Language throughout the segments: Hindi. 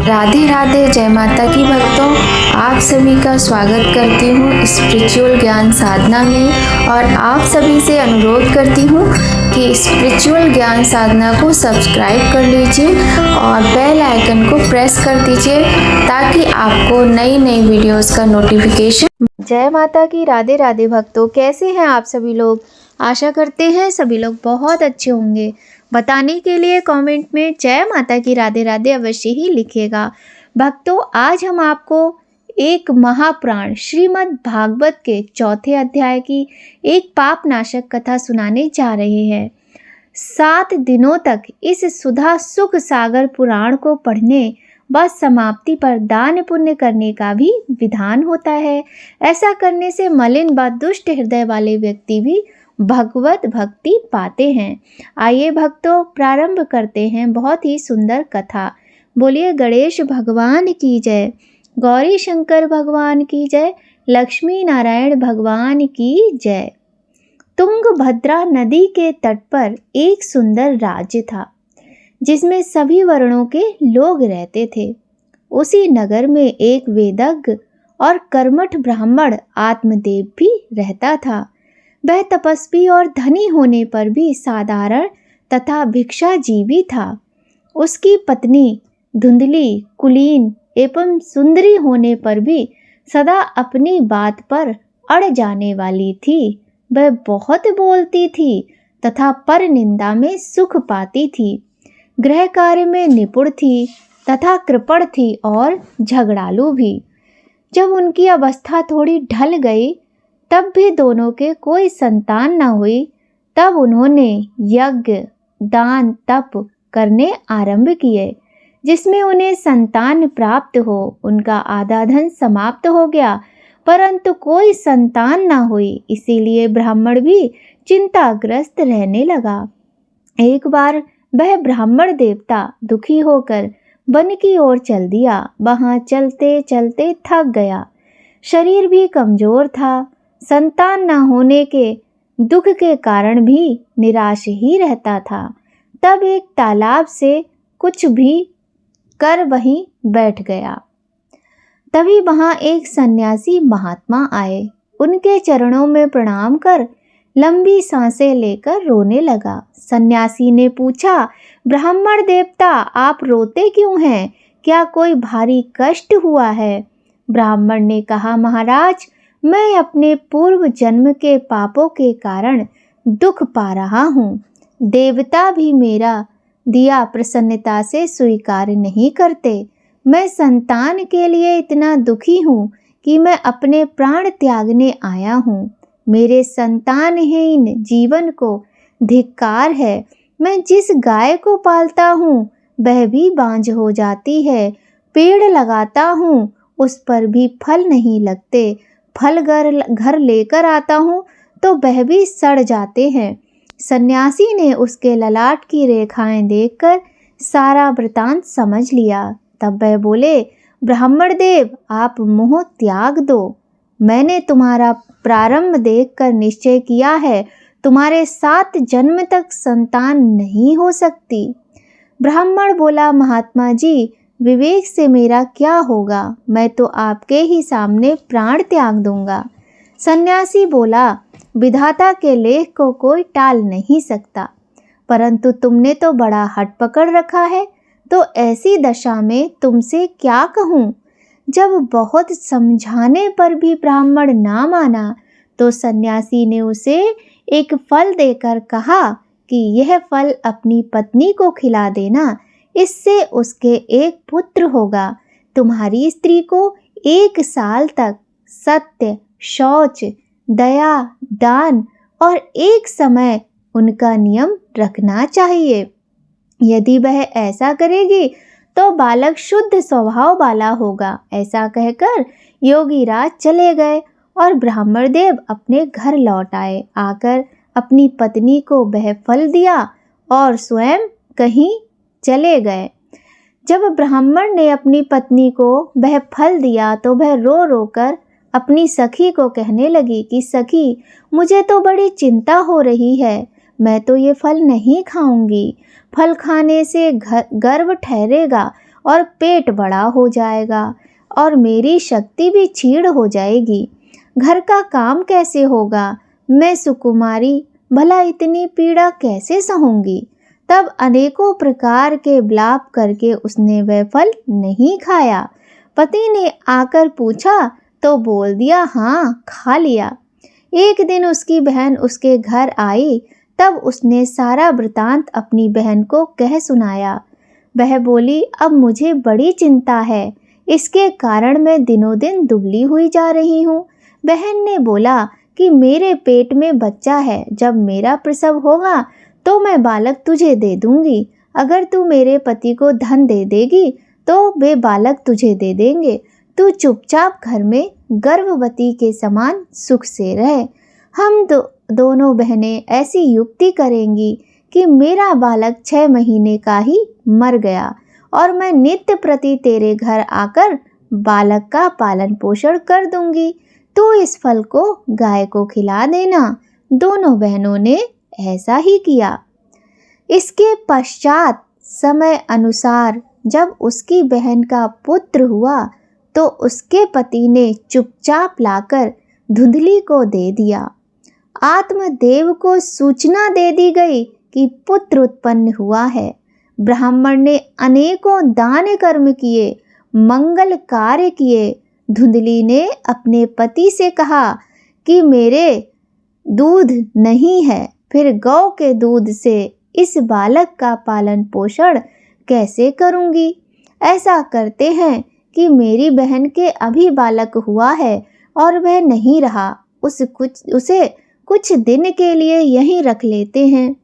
राधे राधे, जय माता की भक्तों। आप सभी का स्वागत करती हूँ स्पिरिचुअल ज्ञान साधना में और आप सभी से अनुरोध करती हूँ कि स्पिरिचुअल ज्ञान साधना को सब्सक्राइब कर लीजिए और बेल आइकन को प्रेस कर दीजिए ताकि आपको नई नई वीडियोस का नोटिफिकेशन। जय माता की, राधे राधे भक्तों। कैसे हैं आप सभी लोग? आशा करते हैं सभी लोग बहुत अच्छे होंगे। बताने के लिए कमेंट में जय माता की, राधे राधे अवश्य ही लिखिएगा। भक्तों, आज हम आपको एक महापुराण श्रीमद् भागवत के चौथे अध्याय की एक पाप नाशक कथा सुनाने जा रहे हैं। 7 दिनों तक इस सुधा सुख सागर पुराण को पढ़ने व समाप्ति पर दान पुण्य करने का भी विधान होता है। ऐसा करने से मलिन व दुष्ट हृदय वाले व्यक्ति भी भगवत भक्ति पाते हैं। आइए भक्तों, प्रारंभ करते हैं बहुत ही सुंदर कथा। बोलिए गणेश भगवान की जय, गौरी शंकर भगवान की जय, लक्ष्मी नारायण भगवान की जय। तुंगभद्रा नदी के तट पर एक सुंदर राज्य था जिसमें सभी वर्णों के लोग रहते थे। उसी नगर में एक वेदज्ञ और कर्मठ ब्राह्मण आत्मदेव भी रहता था। वह तपस्वी और धनी होने पर भी साधारण तथा भिक्षाजीवी था। उसकी पत्नी धुंधली, कुलीन एवं सुंदरी होने पर भी सदा अपनी बात पर अड़ जाने वाली थी। वह बहुत बोलती थी तथा पर निंदा में सुख पाती थी। गृह कार्य में निपुण थी तथा कृपण थी और झगड़ालू भी। जब उनकी अवस्था थोड़ी ढल गई तब भी दोनों के कोई संतान न हुई। तब उन्होंने यज्ञ, दान, तप करने आरंभ किए जिसमें उन्हें संतान प्राप्त हो। उनका आधा धन समाप्त हो गया परंतु कोई संतान न हुई, इसीलिए ब्राह्मण भी चिंताग्रस्त रहने लगा। एक बार वह ब्राह्मण देवता दुखी होकर वन की ओर चल दिया। वहां चलते चलते थक गया। शरीर भी कमजोर था। संतान न होने के दुख के कारण भी निराश ही रहता था। तब एक तालाब से कुछ भी कर वहीं बैठ गया। तभी वहां एक सन्यासी महात्मा आए। उनके चरणों में प्रणाम कर लंबी सांसें लेकर रोने लगा। सन्यासी ने पूछा, ब्राह्मण देवता, आप रोते क्यों हैं? क्या कोई भारी कष्ट हुआ है? ब्राह्मण ने कहा, महाराज, मैं अपने पूर्व जन्म के पापों के कारण दुख पा रहा हूँ। देवता भी मेरा दिया प्रसन्नता से स्वीकार नहीं करते। मैं संतान के लिए इतना दुखी हूँ कि मैं अपने प्राण त्यागने आया हूँ। मेरे संतानहीन जीवन को धिक्कार है। मैं जिस गाय को पालता हूँ वह भी बांझ हो जाती है। पेड़ लगाता हूँ उस पर भी फल नहीं लगते। फल घर लेकर आता हूँ तो वह भी सड़ जाते हैं। सन्यासी ने उसके ललाट की रेखाएं देखकर सारा वृतांत समझ लिया। तब वह बोले, ब्राह्मण देव, आप मोह त्याग दो। मैंने तुम्हारा प्रारंभ देखकर निश्चय किया है, तुम्हारे 7 जन्म तक संतान नहीं हो सकती। ब्राह्मण बोला, महात्मा जी, विवेक से मेरा क्या होगा? मैं तो आपके ही सामने प्राण त्याग दूंगा। सन्यासी बोला, विधाता के लेख को कोई टाल नहीं सकता, परंतु तुमने तो बड़ा हट पकड़ रखा है, तो ऐसी दशा में तुमसे क्या कहूँ? जब बहुत समझाने पर भी ब्राह्मण ना माना तो सन्यासी ने उसे एक फल देकर कहा कि यह फल अपनी पत्नी को खिला देना, इससे उसके एक पुत्र होगा। तुम्हारी स्त्री को 1 साल तक सत्य, शौच, दया, दान और एक समय उनका नियम रखना चाहिए। यदि वह ऐसा करेगी तो बालक शुद्ध स्वभाव वाला होगा। ऐसा कहकर योगीराज चले गए और ब्राह्मण देव अपने घर लौट आए। आकर अपनी पत्नी को वह फल दिया और स्वयं कहीं चले गए। जब ब्राह्मण ने अपनी पत्नी को वह फल दिया तो वह रो रो कर अपनी सखी को कहने लगी कि सखी, मुझे तो बड़ी चिंता हो रही है। मैं तो ये फल नहीं खाऊंगी। फल खाने से गर्भ ठहरेगा और पेट बड़ा हो जाएगा और मेरी शक्ति भी क्षीण हो जाएगी। घर का काम कैसे होगा? मैं सुकुमारी भला इतनी पीड़ा कैसे सहूंगी? तब अनेकों प्रकार के विलाप करके उसने वह फल नहीं खाया। पति ने आकर पूछा तो बोल दिया, हाँ खा लिया। एक दिन उसकी बहन उसके घर आई, तब उसने सारा वृतांत अपनी बहन को कह सुनाया। वह बोली, अब मुझे बड़ी चिंता है, इसके कारण मैं दिनों दिन दुबली हुई जा रही हूँ। बहन ने बोला कि मेरे पेट में बच्चा है, जब मेरा प्रसव होगा तो मैं बालक तुझे दे दूंगी। अगर तू मेरे पति को धन दे देगी तो वे बालक तुझे दे देंगे। तू चुपचाप घर में गर्भवती के समान सुख से रह। हम दोनों बहनें ऐसी युक्ति करेंगी कि मेरा बालक 6 महीने का ही मर गया और मैं नित्य प्रति तेरे घर आकर बालक का पालन पोषण कर दूंगी। तू इस फल को गाय को खिला देना। दोनों बहनों ने ऐसा ही किया। इसके पश्चात समय अनुसार जब उसकी बहन का पुत्र हुआ तो उसके पति ने चुपचाप लाकर धुंधली को दे दिया। आत्मदेव को सूचना दे दी गई कि पुत्र उत्पन्न हुआ है। ब्राह्मण ने अनेकों दान कर्म किए, मंगल कार्य किए। धुंधली ने अपने पति से कहा कि मेरे दूध नहीं है, फिर गौ के दूध से इस बालक का पालन पोषण कैसे करूंगी? ऐसा करते हैं कि मेरी बहन के अभी बालक हुआ है और वह नहीं रहा, उसे कुछ दिन के लिए यहीं रख लेते हैं।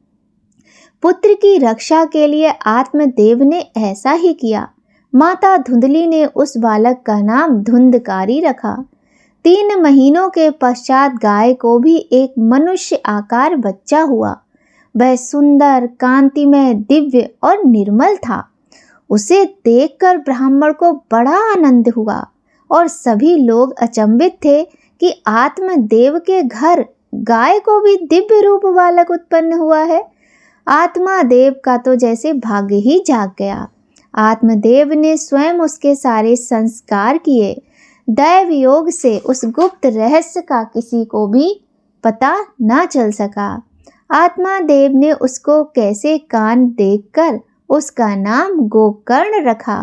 पुत्र की रक्षा के लिए आत्मदेव ने ऐसा ही किया। माता धुंधली ने उस बालक का नाम धुंधकारी रखा। 3 महीनों के पश्चात गाय को भी एक मनुष्य आकार बच्चा हुआ। वह सुंदर, कांतिमय, दिव्य और निर्मल था। उसे देखकर ब्राह्मण को बड़ा आनंद हुआ और सभी लोग अचंभित थे कि आत्मदेव के घर गाय को भी दिव्य रूप बालक उत्पन्न हुआ है। आत्मादेव का तो जैसे भाग्य ही जाग गया। आत्मदेव ने स्वयं उसके सारे संस्कार किए। दैव योग से उस गुप्त रहस्य का किसी को भी पता ना चल सका। आत्मादेव ने उसको कैसे कान देखकर उसका नाम गोकर्ण रखा।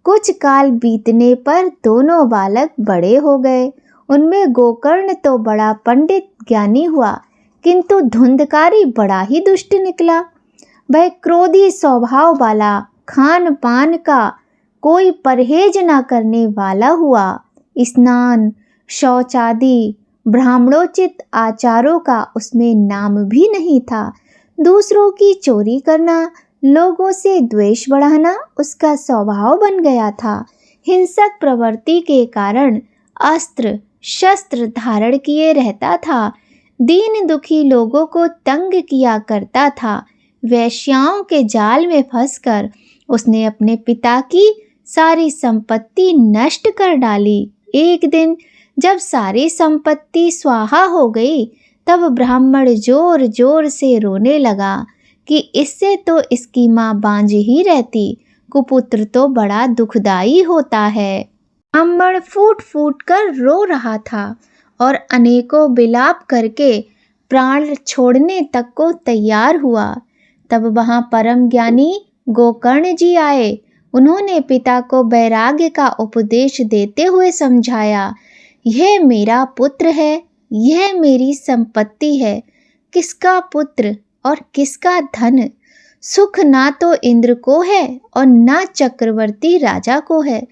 कुछ काल बीतने पर दोनों बालक बड़े हो गए। उनमें गोकर्ण तो बड़ा पंडित ज्ञानी हुआ, किंतु धुंधकारी बड़ा ही दुष्ट निकला। वह क्रोधी स्वभाव वाला, खान पान का कोई परहेज न करने वाला हुआ। स्नान, शौचादि, ब्राह्मणोचित आचारों का उसमें नाम भी नहीं था। दूसरों की चोरी करना, लोगों से द्वेष बढ़ाना उसका स्वभाव बन गया था। हिंसक प्रवृत्ति के कारण अस्त्र शस्त्र धारण किए रहता था। दीन दुखी लोगों को तंग किया करता था। वैश्याओं के जाल में फंसकर उसने अपने पिता की सारी संपत्ति नष्ट कर डाली। एक दिन जब सारी संपत्ति स्वाहा हो गई, तब ब्राह्मण जोर जोर से रोने लगा कि इससे तो इसकी माँ बांझ ही रहती, कुपुत्र तो बड़ा दुखदाई होता है। ब्राह्मण फूट फूट कर रो रहा था और अनेकों विलाप करके प्राण छोड़ने तक को तैयार हुआ। तब वहाँ परम ज्ञानी गोकर्ण जी आए। उन्होंने पिता को वैराग्य का उपदेश देते हुए समझाया, यह मेरा पुत्र है, यह मेरी संपत्ति है। किसका पुत्र और किसका धन? सुख ना तो इंद्र को है और ना चक्रवर्ती राजा को है।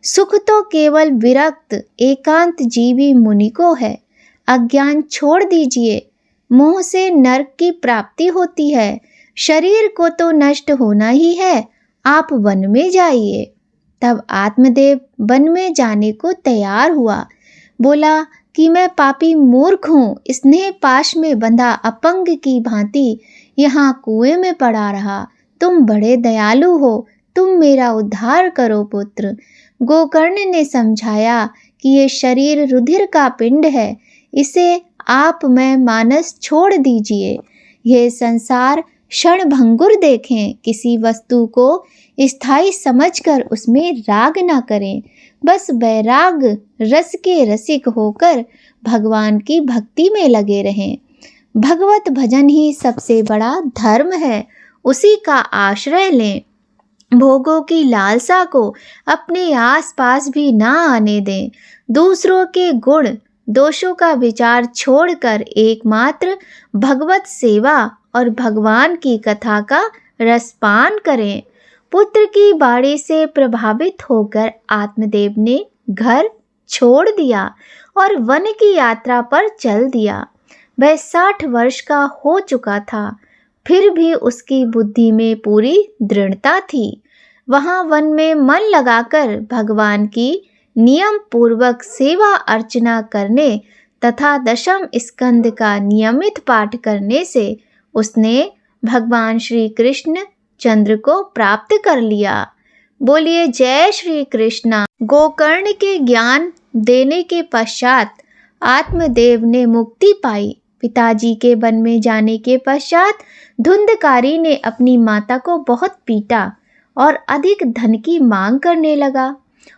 सुख तो केवल विरक्त एकांत जीवी मुनि को है। अज्ञान छोड़ दीजिए, मोह से नरक की प्राप्ति होती है। शरीर को तो नष्ट होना ही है, आप वन में जाइए। तब आत्मदेव वन में जाने को तैयार हुआ। बोला कि मैं पापी मूर्ख हूँ, स्नेह पाश में बंधा अपंग की भांति यहाँ कुएं में पड़ा रहा। तुम बड़े दयालु हो, तुम मेरा उद्धार करो पुत्र। गोकर्ण ने समझाया कि ये शरीर रुधिर का पिंड है, इसे आप में मानस छोड़ दीजिए। यह संसार क्षणभंगुर देखें, किसी वस्तु को स्थायी समझकर उसमें राग ना करें। बस वैराग रस के रसिक होकर भगवान की भक्ति में लगे रहें। भगवत भजन ही सबसे बड़ा धर्म है, उसी का आश्रय लें। भोगों की लालसा को अपने आसपास भी ना आने दें। दूसरों के गुण दोषों का विचार छोड़कर एकमात्र भगवत सेवा और भगवान की कथा का रसपान करें। पुत्र की बाणी से प्रभावित होकर आत्मदेव ने घर छोड़ दिया और वन की यात्रा पर चल दिया। वह 60 वर्ष का हो चुका था, फिर भी उसकी बुद्धि में पूरी दृढ़ता थी। वहाँ वन में मन लगाकर भगवान की नियम पूर्वक सेवा अर्चना करने तथा दशम स्कंद का नियमित पाठ करने से उसने भगवान श्री कृष्ण चंद्र को प्राप्त कर लिया। बोलिए जय श्री कृष्णा। गोकर्ण के ज्ञान देने के पश्चात आत्मदेव ने मुक्ति पाई। पिताजी के वन में जाने के पश्चात धुंधकारी ने अपनी माता को बहुत पीटा और अधिक धन की मांग करने लगा।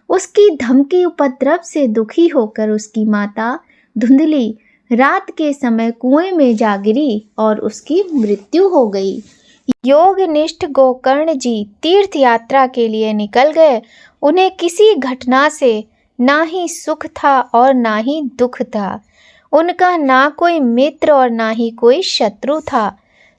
उसकी धमकी उपद्रव से दुखी होकर उसकी माता धुंधली रात के समय कुएं में जा गिरी और उसकी मृत्यु हो गई। योगनिष्ठ गोकर्ण जी तीर्थ यात्रा के लिए निकल गए। उन्हें किसी घटना से ना ही सुख था और ना ही दुख था। उनका ना कोई मित्र और ना ही कोई शत्रु था।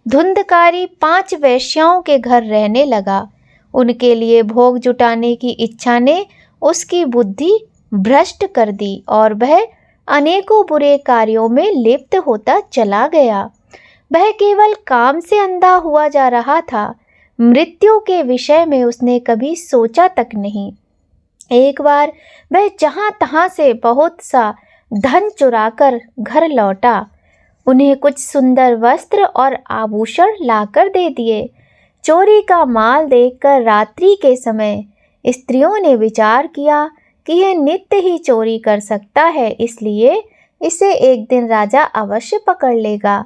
धुंधकारी 5 वेश्याओं के घर रहने लगा। उनके लिए भोग जुटाने की इच्छा ने उसकी बुद्धि भ्रष्ट कर दी और वह अनेकों बुरे कार्यों में लिप्त होता चला गया। वह केवल काम से अंधा हुआ जा रहा था। मृत्यु के विषय में उसने कभी सोचा तक नहीं। एक बार वह जहाँ तहाँ से बहुत सा धन चुराकर घर लौटा। उन्हें कुछ सुंदर वस्त्र और आभूषण लाकर दे दिए। चोरी का माल देखकर रात्रि के समय स्त्रियों ने विचार किया कि यह नित्य ही चोरी कर सकता है, इसलिए इसे एक दिन राजा अवश्य पकड़ लेगा।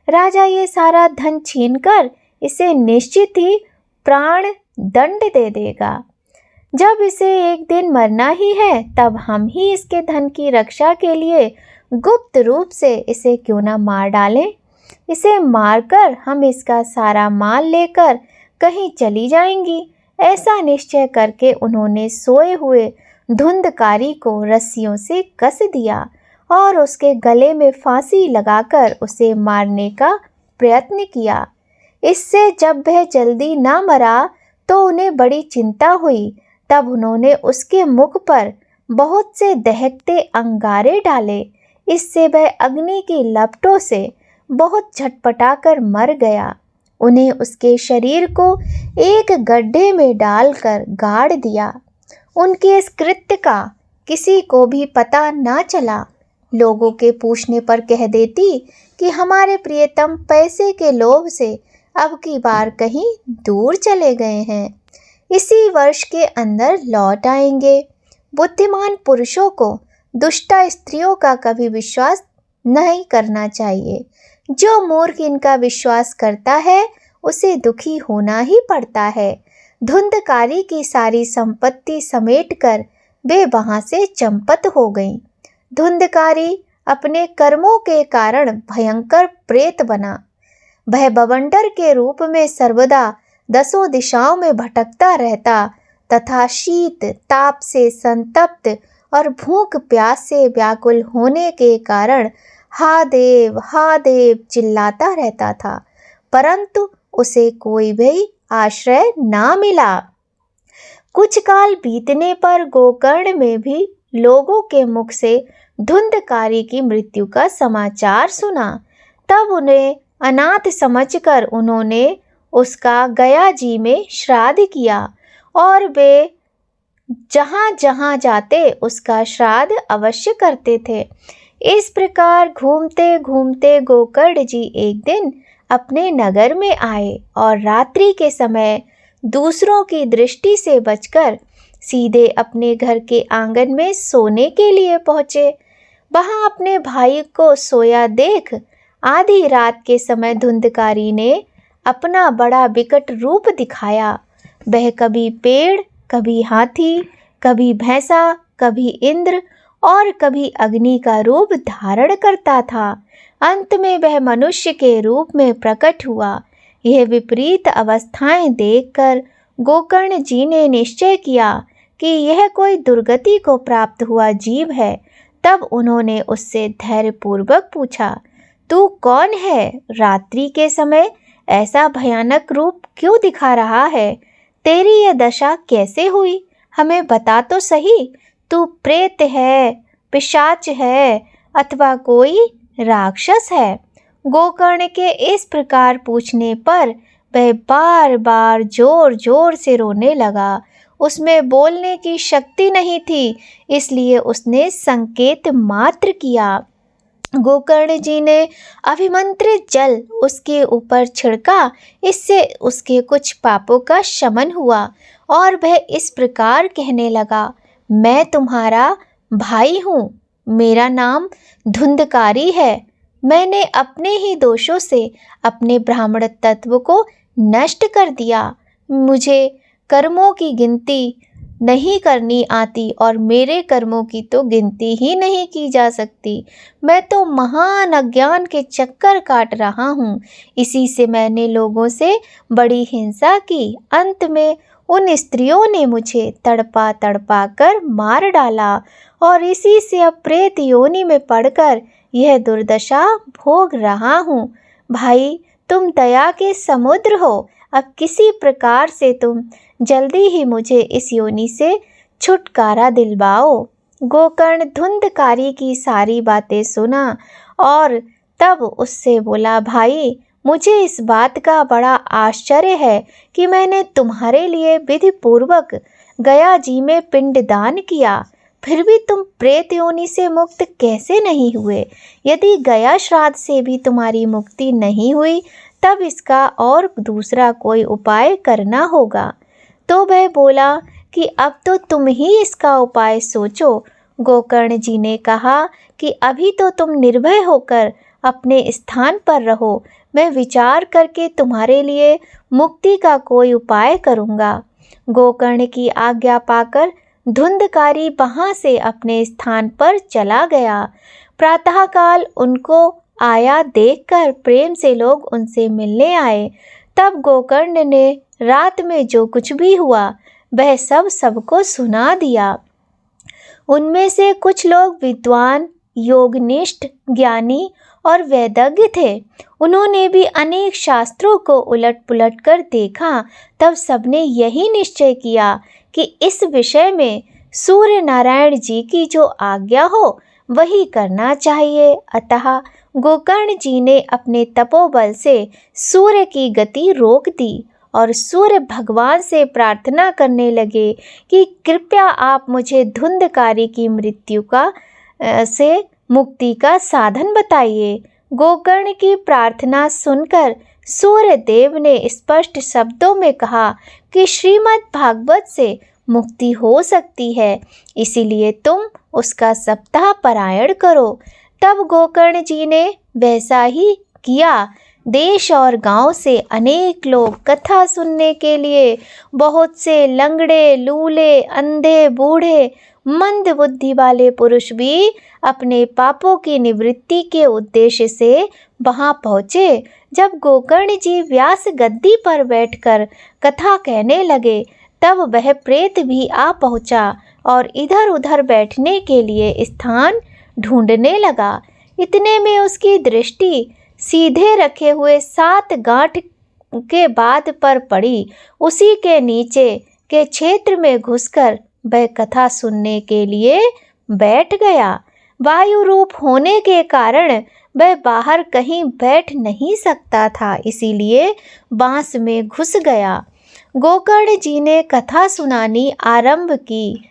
राजा ये सारा धन छीनकर इसे निश्चित ही प्राण दंड दे देगा। जब इसे एक दिन मरना ही है, तब हम ही इसके धन की रक्षा के लिए गुप्त रूप से इसे क्यों न मार डालें। इसे मारकर हम इसका सारा माल लेकर कहीं चली जाएंगी। ऐसा निश्चय करके उन्होंने सोए हुए धुंधकारी को रस्सियों से कस दिया और उसके गले में फांसी लगाकर उसे मारने का प्रयत्न किया। इससे जब वह जल्दी न मरा तो उन्हें बड़ी चिंता हुई। तब उन्होंने उसके मुख पर बहुत से दहकते अंगारे डाले। इससे वह अग्नि की लपटों से बहुत झटपटाकर मर गया। उन्हें उसके शरीर को एक गड्ढे में डालकर गाड़ दिया। उनके इस कृत्य का किसी को भी पता ना चला। लोगों के पूछने पर कह देती कि हमारे प्रियतम पैसे के लोभ से अब की बार कहीं दूर चले गए हैं, इसी वर्ष के अंदर लौट आएंगे। बुद्धिमान पुरुषों को दुष्टा स्त्रियों का कभी विश्वास नहीं करना चाहिए। जो मूर्ख इनका विश्वास करता है उसे दुखी होना ही पड़ता है। धुंधकारी की सारी संपत्ति समेटकर वे वहां से चंपत हो गईं। धुंधकारी अपने कर्मों के कारण भयंकर प्रेत बना। वह बवंडर के रूप में सर्वदा 10 दिशाओं में भटकता रहता तथा शीत ताप से संतप्त और भूख प्यास से व्याकुल होने के कारण हा देव चिल्लाता रहता था, परंतु उसे कोई भी आश्रय ना मिला। कुछ काल बीतने पर गोकर्ण में भी लोगों के मुख से धुंधकारी की मृत्यु का समाचार सुना। तब उन्हें अनाथ समझकर उन्होंने उसका गया जी में श्राद्ध किया और वे जहाँ जहाँ जाते उसका श्राद्ध अवश्य करते थे। इस प्रकार घूमते घूमते गोकर्ण जी एक दिन अपने नगर में आए और रात्रि के समय दूसरों की दृष्टि से बचकर सीधे अपने घर के आंगन में सोने के लिए पहुँचे। वहाँ अपने भाई को सोया देख आधी रात के समय धुंधकारी ने अपना बड़ा विकट रूप दिखाया। वह कभी पेड़, कभी हाथी, कभी भैंसा, कभी इंद्र और कभी अग्नि का रूप धारण करता था। अंत में वह मनुष्य के रूप में प्रकट हुआ। यह विपरीत अवस्थाएं देखकर गोकर्ण जी ने निश्चय किया कि यह कोई दुर्गति को प्राप्त हुआ जीव है। तब उन्होंने उससे धैर्यपूर्वक पूछा, तू कौन है? रात्रि के समय ऐसा भयानक रूप क्यों दिखा रहा है? तेरी यह दशा कैसे हुई? हमें बता तो सही। तू प्रेत है, पिशाच है अथवा कोई राक्षस है? गोकर्ण के इस प्रकार पूछने पर वह बार बार जोर जोर से रोने लगा। उसमें बोलने की शक्ति नहीं थी, इसलिए उसने संकेत मात्र किया। गोकर्ण जी ने अभिमंत्रित जल उसके ऊपर छिड़का। इससे उसके कुछ पापों का शमन हुआ और वह इस प्रकार कहने लगा, मैं तुम्हारा भाई हूँ। मेरा नाम धुंधकारी है। मैंने अपने ही दोषों से अपने ब्राह्मण तत्व को नष्ट कर दिया। मुझे कर्मों की गिनती नहीं करनी आती और मेरे कर्मों की तो गिनती ही नहीं की जा सकती। मैं तो महान अज्ञान के चक्कर काट रहा हूँ। इसी से मैंने लोगों से बड़ी हिंसा की। अंत में उन स्त्रियों ने मुझे तड़पा तड़पा कर मार डाला और इसी से अब प्रेत योनि में पड़कर यह दुर्दशा भोग रहा हूँ। भाई, तुम दया के समुद्र हो। अब किसी प्रकार से तुम जल्दी ही मुझे इस योनि से छुटकारा दिलवाओ। गोकर्ण धुंधकारी की सारी बातें सुना और तब उससे बोला, भाई, मुझे इस बात का बड़ा आश्चर्य है कि मैंने तुम्हारे लिए विधि पूर्वक गया जी में पिंडदान किया, फिर भी तुम प्रेत योनि से मुक्त कैसे नहीं हुए? यदि गया श्राद्ध से भी तुम्हारी मुक्ति नहीं हुई, तब इसका और दूसरा कोई उपाय करना होगा। तो वह बोला कि अब तो तुम ही इसका उपाय सोचो। गोकर्ण जी ने कहा कि अभी तो तुम निर्भय होकर अपने स्थान पर रहो। मैं विचार करके तुम्हारे लिए मुक्ति का कोई उपाय करूँगा। गोकर्ण की आज्ञा पाकर धुंधकारी वहाँ से अपने स्थान पर चला गया। प्रातःकाल उनको आया देखकर प्रेम से लोग उनसे मिलने आए। तब गोकर्ण ने रात में जो कुछ भी हुआ वह सब सबको सुना दिया। उनमें से कुछ लोग विद्वान, योगनिष्ठ, ज्ञानी और वेदज्ञ थे। उन्होंने भी अनेक शास्त्रों को उलट पुलट कर देखा। तब सबने यही निश्चय किया कि इस विषय में सूर्य नारायण जी की जो आज्ञा हो वही करना चाहिए। अतः गोकर्ण जी ने अपने तपोबल से सूर्य की गति रोक दी और सूर्य भगवान से प्रार्थना करने लगे कि कृपया आप मुझे धुंधकारी की मृत्यु से मुक्ति का साधन बताइए। गोकर्ण की प्रार्थना सुनकर सूर्य देव ने स्पष्ट शब्दों में कहा कि श्रीमद् भागवत से मुक्ति हो सकती है, इसीलिए तुम उसका सप्ताह पारायण करो। तब गोकर्ण जी ने वैसा ही किया। देश और गांव से अनेक लोग कथा सुनने के लिए, बहुत से लंगड़े, लूले, अंधे, बूढ़े, मंद बुद्धि वाले पुरुष भी अपने पापों की निवृत्ति के उद्देश्य से वहां पहुँचे। जब गोकर्ण जी व्यास गद्दी पर बैठकर कथा कहने लगे, तब वह प्रेत भी आ पहुँचा और इधर उधर बैठने के लिए स्थान ढूंढने लगा। इतने में उसकी दृष्टि सीधे रखे हुए 7 गांठ के बाद पर पड़ी। उसी के नीचे के क्षेत्र में घुसकर वह कथा सुनने के लिए बैठ गया। वायु रूप होने के कारण वह बाहर कहीं बैठ नहीं सकता था, इसीलिए बांस में घुस गया। गोकर्ण जी ने कथा सुनानी आरंभ की।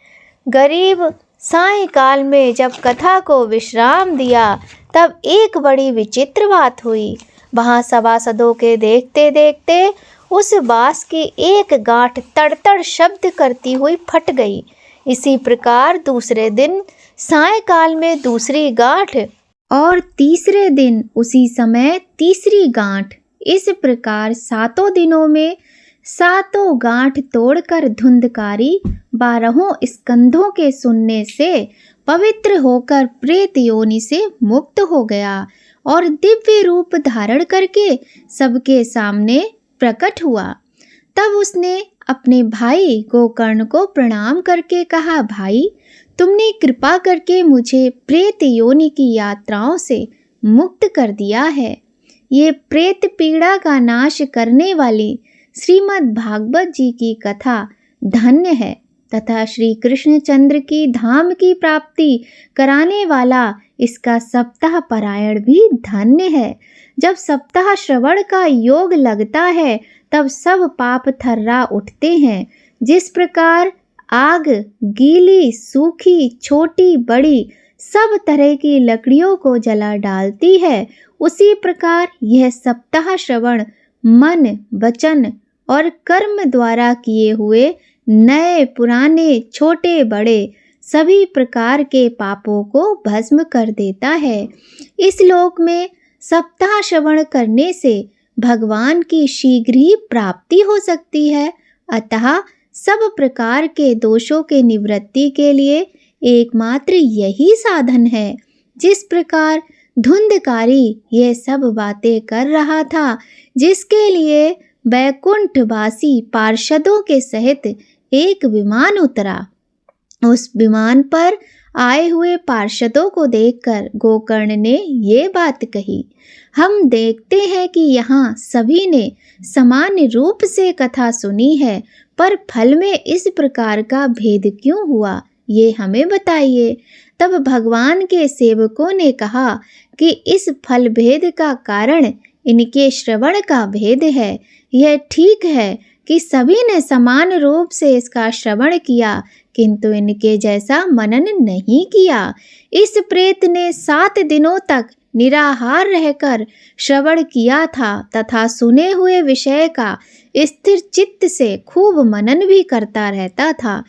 गरीब सायंकाल में जब कथा को विश्राम दिया, तब एक बड़ी विचित्र बात हुई। वहाँ सभासदों के देखते देखते उस बांस की एक गांठ तड़तड़ शब्द करती हुई फट गई। इसी प्रकार दूसरे दिन सायंकाल में दूसरी गांठ और तीसरे दिन उसी समय तीसरी गांठ इस प्रकार 7 दिनों में 7 गांठ तोड़कर धुंधकारी 12 स्कंधों के सुनने से पवित्र होकर प्रेत योनि से मुक्त हो गया और दिव्य रूप धारण करके सबके सामने प्रकट हुआ। तब उसने अपने भाई गोकर्ण को प्रणाम करके कहा, भाई तुमने कृपा करके मुझे प्रेत योनि की यात्राओं से मुक्त कर दिया है। ये प्रेत पीड़ा का नाश करने वाली श्रीमद् भागवत जी की कथा धन्य है तथा श्री कृष्णचंद्र की धाम की प्राप्ति कराने वाला इसका सप्ताह पारायण भी धन्य है। जब सप्ताह श्रवण का योग लगता है तब सब पाप थर्रा उठते हैं। जिस प्रकार आग गीली, सूखी, छोटी, बड़ी सब तरह की लकड़ियों को जला डालती है, उसी प्रकार यह सप्ताह श्रवण मन, वचन और कर्म द्वारा किए हुए नए, पुराने, छोटे, बड़े सभी प्रकार के पापों को भस्म कर देता है। इस लोक में सप्ताह श्रवण करने से भगवान की शीघ्र ही प्राप्ति हो सकती है। अतः सब प्रकार के दोषों के निवृत्ति के लिए एकमात्र यही साधन है। जिस प्रकार धुंधकारी यह सब बातें कर रहा था, जिसके लिए वैकुंठवासी पार्षदों के सहित एक विमान उतरा, उस विमान पर आए हुए पार्षदों को देखकर गोकर्ण ने ये बात कही, हम देखते हैं कि यहाँ सभी ने समान रूप से कथा सुनी है, पर फल में इस प्रकार का भेद क्यों हुआ, ये हमें बताइए। तब भगवान के सेवकों ने कहा कि इस फल भेद का कारण इनके श्रवण का भेद है। यह ठीक है कि सभी ने समान रूप से इसका श्रवण किया, किंतु इनके जैसा मनन नहीं किया। इस प्रेत ने 7 दिनों तक निराहार रहकर श्रवण किया था तथा सुने हुए विषय का स्थिर चित्त से खूब मनन भी करता रहता था।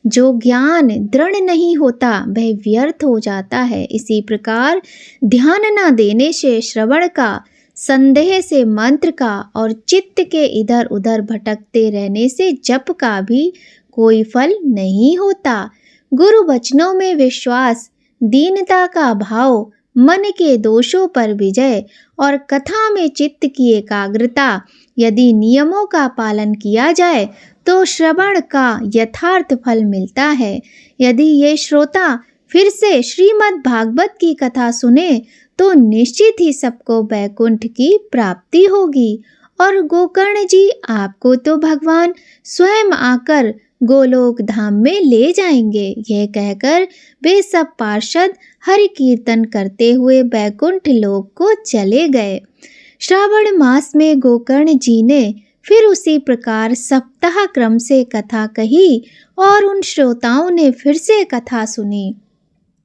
जो ज्ञान दृढ़ नहीं होता वह व्यर्थ हो जाता है। इसी प्रकार ध्यान न देने से श्रवण का, संदेह से मंत्र का और चित्त के इधर उधर भटकते रहने से जप का भी कोई फल नहीं होता। गुरु वचनों में विश्वास, दीनता का भाव, मन के दोषों पर विजय और कथा में चित्त की एकाग्रता यदि नियमों का पालन किया जाए तो श्रवण का यथार्थ फल मिलता है। यदि ये श्रोता फिर से श्रीमद् भागवत की कथा सुने तो निश्चित ही सबको वैकुंठ की प्राप्ति होगी। और गोकर्ण जी, आपको तो भगवान स्वयं आकर गोलोक धाम में ले जाएंगे। यह कहकर वे सब पार्षद हरि कीर्तन करते हुए वैकुंठ लोक को चले गए। श्रावण मास में गोकर्ण जी ने फिर उसी प्रकार सप्ताह क्रम से कथा कही और उन श्रोताओं ने फिर से कथा सुनी।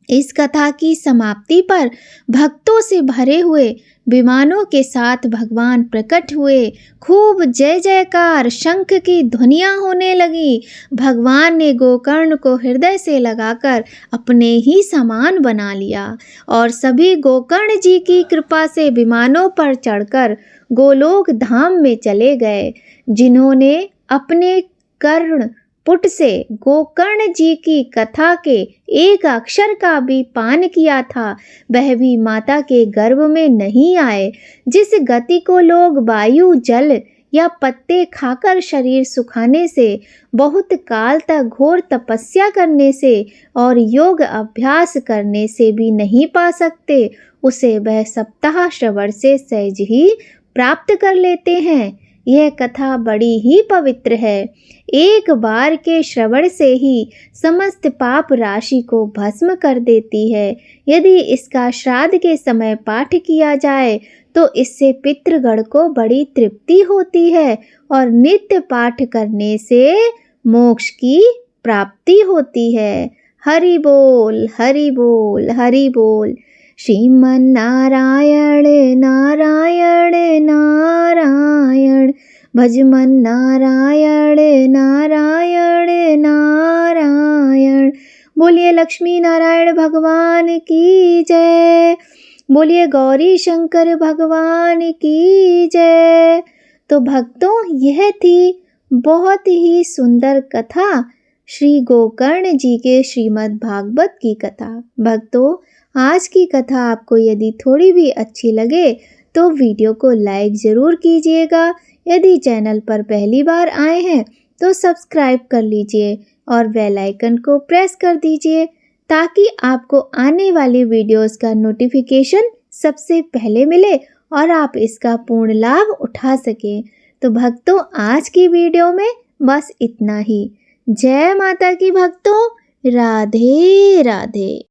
इस कथा की समाप्ति पर भक्तों से भरे हुए विमानों के साथ भगवान प्रकट हुए। खूब जय जयकार, शंख की ध्वनियाँ होने लगी। भगवान ने गोकर्ण को हृदय से लगाकर अपने ही समान बना लिया और सभी गोकर्ण जी की कृपा से विमानों पर चढ़कर गोलोक धाम में चले गए। जिन्होंने अपने कर्ण पुट से गोकर्ण जी की कथा के एक अक्षर का भी पान किया था, वह भी माता के गर्भ में नहीं आए। जिस गति को लोग वायु, जल या पत्ते खाकर शरीर सुखाने से, बहुत काल तक घोर तपस्या करने से और योग अभ्यास करने से भी नहीं पा सकते, उसे वह सप्ताह श्रवण से सहज ही प्राप्त कर लेते हैं। यह कथा बड़ी ही पवित्र है। एक बार के श्रवण से ही समस्त पाप राशि को भस्म कर देती है। यदि इसका श्राद्ध के समय पाठ किया जाए तो इससे पितृगण को बड़ी तृप्ति होती है और नित्य पाठ करने से मोक्ष की प्राप्ति होती है। हरि बोल, हरि बोल, हरि बोल। श्रीमन्नारायण नारायण नारायण, भजमन नारायण नारायण नारायण। बोलिए लक्ष्मी नारायण भगवान की जय। बोलिए गौरी शंकर भगवान की जय। तो भक्तों, यह थी बहुत ही सुंदर कथा, श्री गोकर्ण जी के श्रीमद् भागवत की कथा। भक्तों, आज की कथा आपको यदि थोड़ी भी अच्छी लगे तो वीडियो को लाइक ज़रूर कीजिएगा। यदि चैनल पर पहली बार आए हैं तो सब्सक्राइब कर लीजिए और बेल आइकन को प्रेस कर दीजिए ताकि आपको आने वाली वीडियोस का नोटिफिकेशन सबसे पहले मिले और आप इसका पूर्ण लाभ उठा सकें। तो भक्तों, आज की वीडियो में बस इतना ही। जय माता की भक्तों, राधे राधे।